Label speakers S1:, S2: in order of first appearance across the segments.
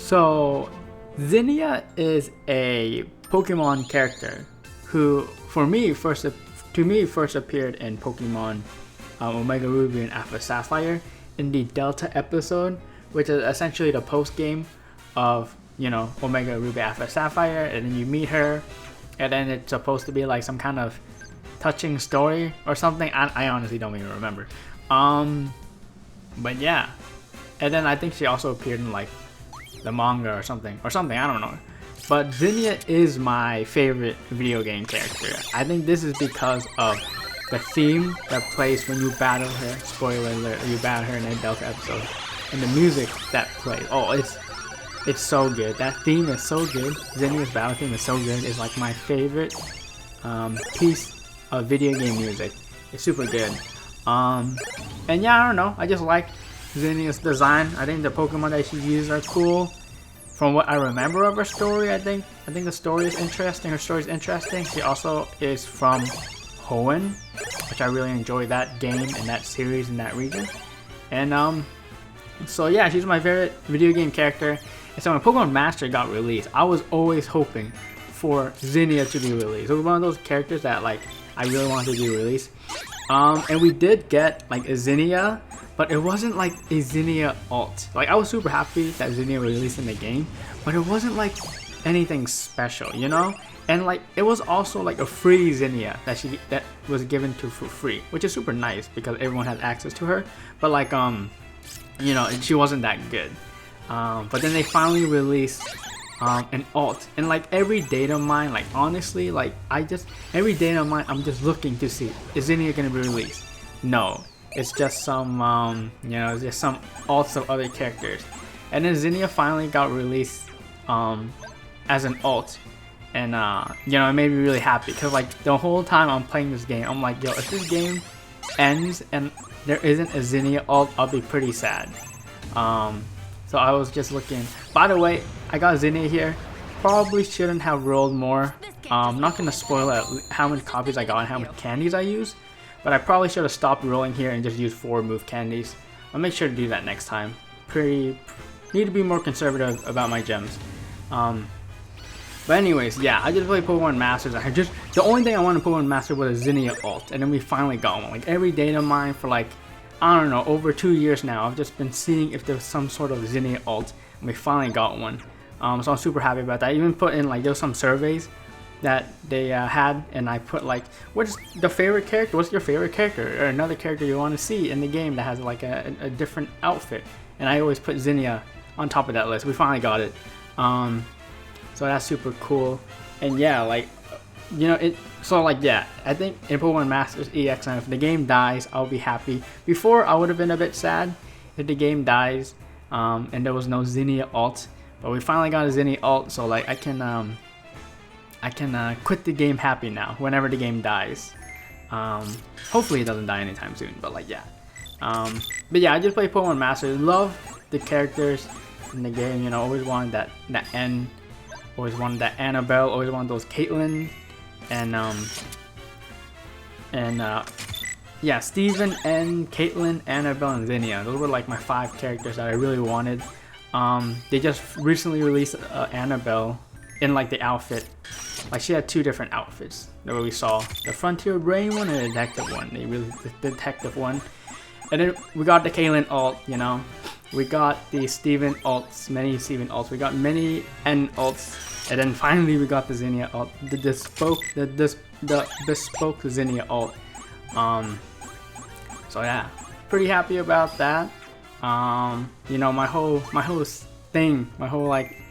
S1: So, Zinnia is a Pokemon character who, to me, first appeared in Pokemon Omega Ruby and Alpha Sapphire in the Delta episode, which is essentially the post game of Omega Ruby Alpha Sapphire, and then you meet her, and then it's supposed to be like some kind of touching story or something. I honestly don't even remember. But yeah, and then I think she also appeared in like the manga or something. I don't know. But Zinnia is my favorite video game character. I think this is because of the theme that plays when you battle her. Spoiler alert: you battle her in a Delta episode, and the music that plays. Oh, it's so good. That theme is so good. Zinnia's battle theme is so good. It's like my favorite piece of video game music. It's super good. And yeah, I don't know. I just like Zinnia's design. I think the Pokemon that she uses are cool. From what I remember of her story, I think the story is interesting. Her story is interesting. She also is from Hoenn, which I really enjoy that game and that series in that region. And so yeah, she's my favorite video game character. And so when Pokemon Master got released, I was always hoping for Zinnia to be released. It was one of those characters that like I really wanted to be released. And we did get like a Zinnia, but it wasn't like a Zinnia alt. Like I was super happy that Zinnia was released in the game, but it wasn't like anything special, you know? And like it was also like a free Zinnia that was given to for free, which is super nice because everyone had access to her. But like she wasn't that good. But then they finally released an alt, and like every data mine, like honestly, like every data mine, I'm just looking to see, is Zinnia gonna be released? No, it's just some just some alts of other characters. And then Zinnia finally got released as an alt, and it made me really happy because like the whole time I'm playing this game, I'm like, yo, if this game ends and there isn't a Zinnia alt, I'll be pretty sad. So I was just looking. By the way, I got Zinnia here. Probably shouldn't have rolled more. I'm not gonna spoil how many copies I got and how many candies I used, but I probably should have stopped rolling here and just used 4 move candies. I'll make sure to do that next time. Need to be more conservative about my gems. But anyways, yeah, I just played Pokemon Masters. The only thing I wanted to Pokemon Master was a Zinnia alt, and then we finally got one. Like every data mine for like, I don't know, over 2 years now, I've just been seeing if there's some sort of Zinnia alt, and we finally got one. So I'm super happy about that. I even put in like, there was some surveys that they had, and I put like, what's the favorite character? What's your favorite character? Or another character you want to see in the game that has like a different outfit. And I always put Zinnia on top of that list. We finally got it. So that's super cool. And yeah, like, I think in Pokemon Masters EX, if the game dies, I'll be happy. Before, I would have been a bit sad if the game dies and there was no Zinnia alt. But we finally got a Zinnia alt, so like I can quit the game happy now whenever the game dies. Hopefully it doesn't die anytime soon, but like yeah. But yeah, I just play Pokemon Masters. Love the characters in the game. Always wanted that N. Always wanted that Annabelle. Always wanted those Caitlyn. Yeah, Steven, N, Caitlyn, Annabelle, and Zinnia. Those were like my 5 characters that I really wanted. They just recently released Annabelle in like the outfit. Like she had 2 different outfits that we saw. The Frontier Brain one and the Detective one. The Detective one. And then we got the Caitlyn alt, We got the Steven alts, many Steven alts. We got many N alts. And then finally we got the Zinnia alt, the bespoke Zinnia alt. So yeah, pretty happy about that. My whole thing, my whole like,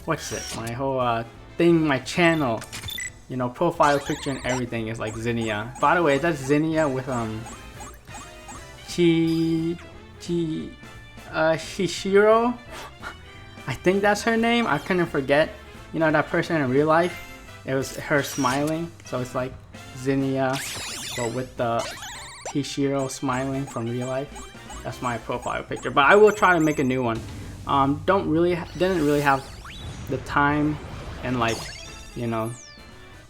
S1: what's it? My whole thing, my channel, profile picture and everything is like Zinnia. By the way, that's Zinnia with Hishiro. I think that's her name. I couldn't forget. That person in real life. It was her smiling. So it's like Zinnia, but with the Hishiro smiling from real life. That's my profile picture. But I will try to make a new one. Didn't really have the time and like,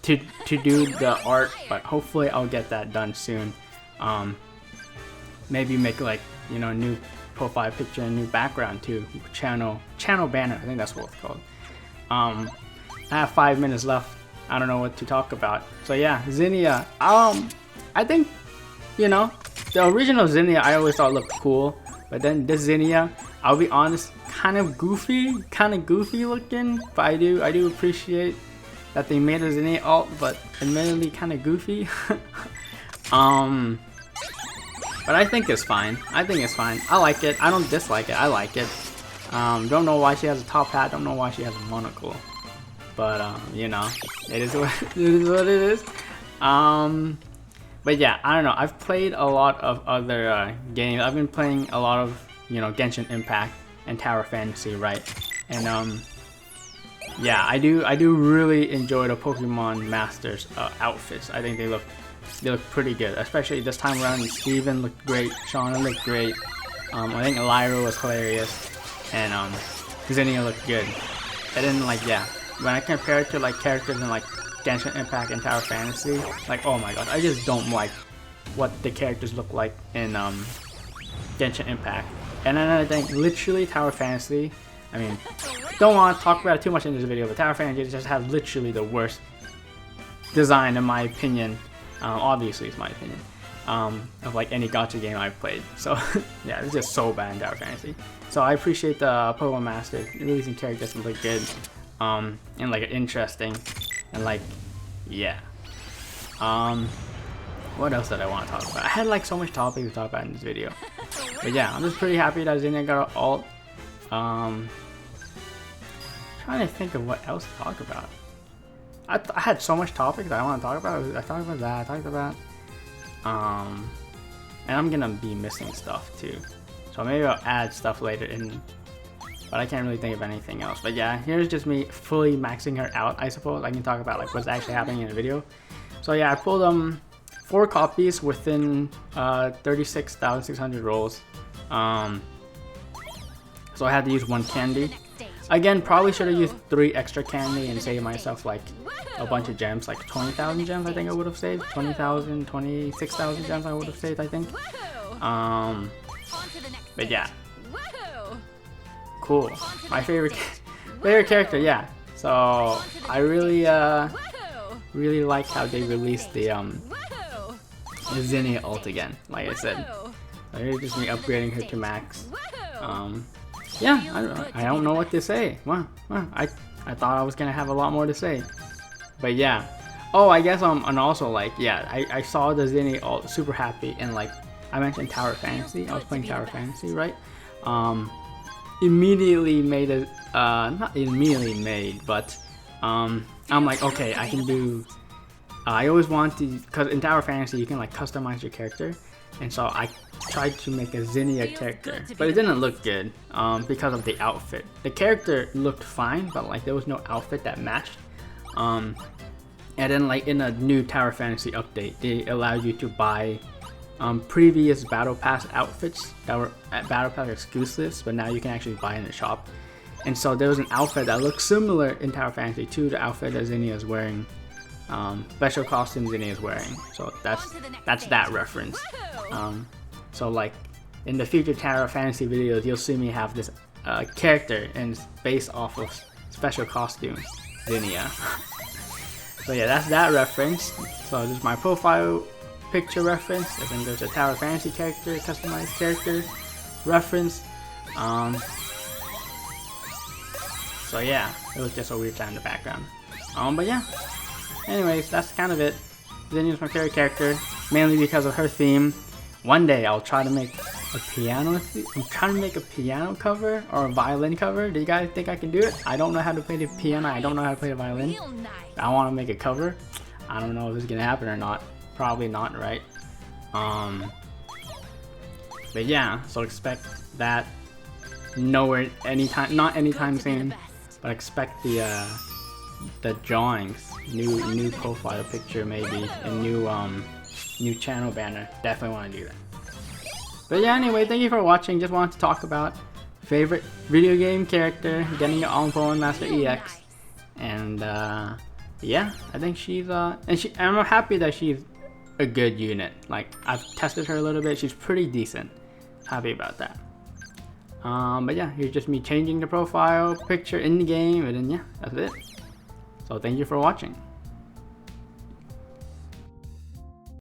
S1: to do the art. But hopefully I'll get that done soon. Maybe make like, new profile picture and new background too. Channel banner, I think that's what it's called. I have 5 minutes left. I don't know what to talk about. So yeah, Zinnia. I think, you know, the original Zinnia I always thought looked cool, but then this Zinnia, I'll be honest, kind of goofy looking. But I do appreciate that they made a Zinnia alt, but admittedly kind of goofy. But I think it's fine. I like it. I don't dislike it. I like it. Don't know why she has a top hat. Don't know why she has a monocle. But you know, it is what it is. But yeah, I don't know. I've played a lot of other games. I've been playing a lot of, you know, Genshin Impact and Tower Fantasy, right? And yeah, I do really enjoy the Pokemon Masters outfits. I think they look pretty good, especially this time around. Steven looked great, Shauna looked great. I think Lyra was hilarious, and Zinnia looked good. And then like, yeah, when I compare it to like characters in like Genshin Impact and Tower Fantasy, like, oh my god, I just don't like what the characters look like in Genshin Impact. And then I think literally Tower Fantasy, I mean, don't want to talk about it too much in this video, but Tower Fantasy just has literally the worst design in my opinion. Obviously it's my opinion, of like any gacha game I've played. So yeah, it's just so bad in Tower Fantasy. So I appreciate the Pokemon Master releasing characters that look good, and like interesting, and like, yeah. What else did I want to talk about? I had like so much topics to talk about in this video. But yeah, I'm just pretty happy that Zinnia got an alt. Trying to think of what else to talk about. I had so much topics that I want to talk about. I talked about that. I talked about, and I'm gonna be missing stuff too. So maybe I'll add stuff later in, but I can't really think of anything else. But yeah, here's just me fully maxing her out. I suppose I can talk about like what's actually happening in the video. So yeah, I pulled 4 copies within 36,600 rolls. So I had to use 1 candy. Again, probably should have used 3 extra candy and saved myself like a bunch of gems, like 20,000 gems I think I would have saved. 20,000, 26,000 gems I would have saved, I think. But yeah. Cool. My favorite character, yeah. So I really really like how they released the Zinnia ult again, like I said. So here's just me upgrading her to max. Yeah, I don't know what to say. Wow, I thought I was gonna have a lot more to say, but yeah. Oh, I guess and also like, yeah, I saw the Zinnia ult, super happy, and like I mentioned Tower Fantasy. I was playing Tower Fantasy, right? Immediately made a not immediately made, but I'm like, okay, I can do. I always want to, because in Tower Fantasy you can like customize your character. And so I tried to make a Zinnia character, but it didn't look good because of the outfit. The character looked fine, but like there was no outfit that matched. And then like in a new Tower Fantasy update, they allowed you to buy previous Battle Pass outfits that were at Battle Pass exclusives, but now you can actually buy in the shop. And so there was an outfit that looked similar in Tower Fantasy to the outfit that Zinnia is wearing. Special costume Zinnia is wearing. So that's that reference. So like in the future Tower Fantasy videos, you'll see me have this character and it's based off of special costume Zinnia. So yeah, that's that reference. So this is my profile picture reference, and then there's a Tower Fantasy character, customized character reference. So yeah, it was just a weird time in the background. But yeah. Anyways, that's kind of it. Zinnia's my favorite character, mainly because of her theme. One day I'll try to make a piano. I'm trying to make a piano cover or a violin cover. Do you guys think I can do it? I don't know how to play the piano. I don't know how to play the violin. I want to make a cover. I don't know if this is gonna happen or not. Probably not, right? But yeah, so expect that nowhere, anytime, not anytime soon, but expect the drawings, new profile picture maybe, and new channel banner. Definitely want to do that. But yeah, anyway, thank you for watching. Just wanted to talk about favorite video game character, getting your own Pokemon Master EX, and yeah, I think she's and I'm happy that she's a good unit. Like I've tested her a little bit. She's pretty decent. Happy about that. But yeah, here's just me changing the profile picture in the game, and then yeah, that's it. So thank you for watching.